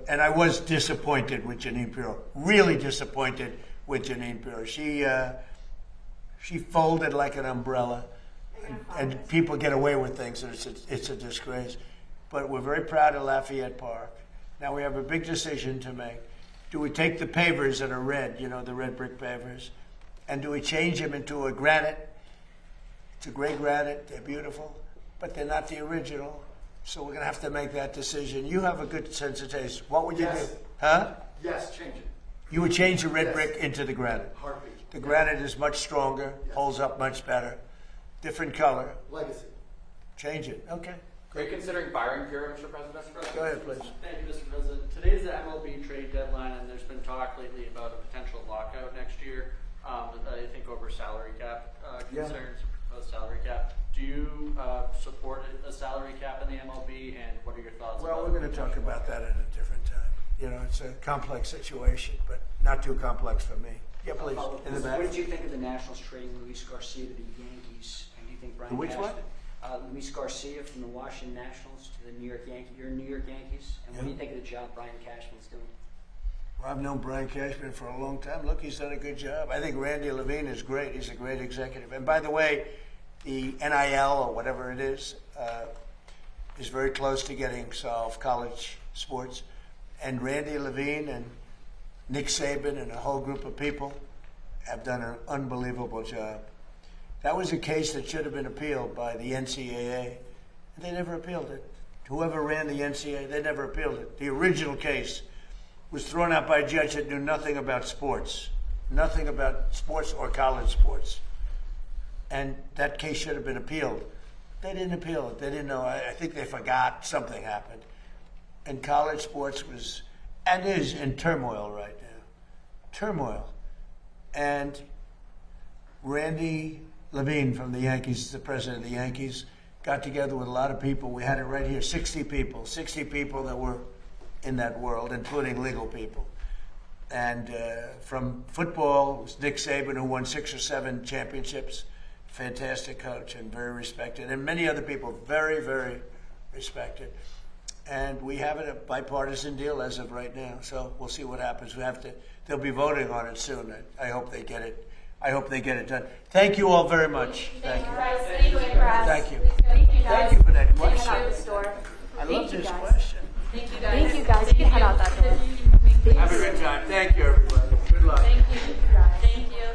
And I was disappointed with Jeanine Pirro, really disappointed with Jeanine Pirro. She folded like an umbrella, and people get away with things, and it's a disgrace. But we're very proud of Lafayette Park. Now we have a big decision to make. Do we take the pavers that are red, you know, the red brick pavers, and do we change them into a granite? It's a gray granite. They're beautiful, but they're not the original. So we're going to have to make that decision. You have a good sense of taste. What would you do? Huh? Yes, change it. You would change the red brick into the granite. Heartbeat. The granite is much stronger, holds up much better. Different color. Legacy. Change it. Okay. Are you considering firing Pirro, Mr. President? Go ahead, please. Thank you, Mr. President. Today's the MLB trade deadline, and there's been talk lately about a potential lockout next year. I think over salary cap concerns, proposed salary cap. Do you support a salary cap in the MLB, and what are your thoughts? Well, we're going to talk about that at a different time. You know, it's a complex situation, but not too complex for me. Yeah, please. In the back. What did you think of the Nationals trading Luis Garcia to the Yankees? And do you think Brian Which Cashman? one? Luis Garcia from the Washington Nationals to the New York Yankees. You're New York Yankees. And what do you think of the job Brian Cashman's doing? Well, I've known Brian Cashman for a long time. Look, he's done a good job. I think Randy Levine is great. He's a great executive. And by the way, the NIL or whatever it is very close to getting solved, college sports. And Randy Levine and Nick Saban and a whole group of people have done an unbelievable job. That was a case that should have been appealed by the NCAA. And they never appealed it. Whoever ran the NCAA, they never appealed it. The original case was thrown out by a judge that knew nothing about sports. Nothing about sports or college sports. And that case should have been appealed. They didn't appeal it. They didn't know. I think they forgot something happened. And college sports was and is in turmoil right now. Turmoil. And Randy Levine from the Yankees, the president of the Yankees, got together with a lot of people. We had it right here, 60 people that were in that world, including legal people. And from football, it was Nick Saban, who won 6 or 7 championships. Fantastic coach and very respected. And many other people, very, very respected. And we have a bipartisan deal as of right now. So we'll see what happens. They'll be voting on it soon. I hope they get it. I hope they get it done. Thank you all very much. Thank you. Thank you. Thank you for that question. I love this question. Thank you guys. Thank you guys. You can head out that door. Have a good time. Thank you, everybody. Good luck. Thank you. Thank you.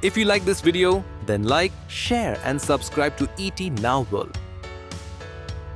If you like this video, then like, share and subscribe to ET Now World.